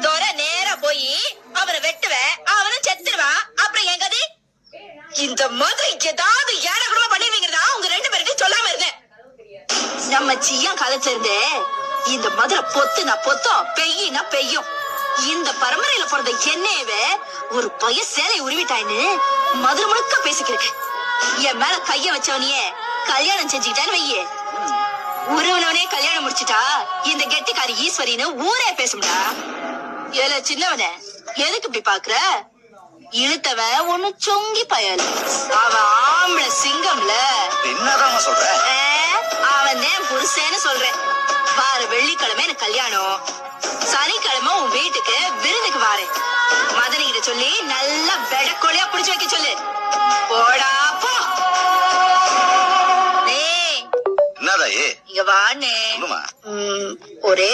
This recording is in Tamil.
தோர நேரா போய் அவனை வெட்டுவேன், அவனும் செத்துருவான். அப்புறம் என் கதி? இந்த மாதிரி ஏதாவது ஏழை கூட பண்ணிருவீங்கிறதா உங்க 2 பேருக்கு சொல்லாம இருந்தேன். நம்ம சியா காலத்துல இருந்தே இந்த மதுரை பொத்துனா பொத்தம், பெய்யினா பெய்யும். இந்த பரம்பரையில பிறந்த என்னையவே ஒரு பைய சேலை உருவிட்டாயின்னு மதுரை முழுக்க பேசிக்கிருக்கு. என் மேல கைய வச்சவனையே கல்யாணம் செஞ்சுக்கிட்டான்னு வையே, உறவனவனே கல்யாணம் முடிச்சுட்டா இந்த கெட்டிக்காரி ஈஸ்வரின்னு ஊரே பேசும்டா. ஏல சின்னவனே, எதுக்கு இப்படி பாக்குற? இழுத்தவன் ஒண்ணு சொங்கி பயல், அவன் ஆம்பளை சிங்கம்ல. என்னதான் சொல்ற? அவன் தான் புருஷன்னு சொல்றேன். பாரு, வெள்ளிக்கிழமை எனக்கு கல்யாணம், சனிக்கிழமை உன் வீட்டுக்கு விருந்துக்கு வாரேன். மதனி கிட்ட சொல்லி நல்லா வெடக்கோழியா புடிச்சு வைக்க சொல்லு. போடா போ. என்னதாயே இங்க வாண்ணே. சொல்லுமா. ஒரே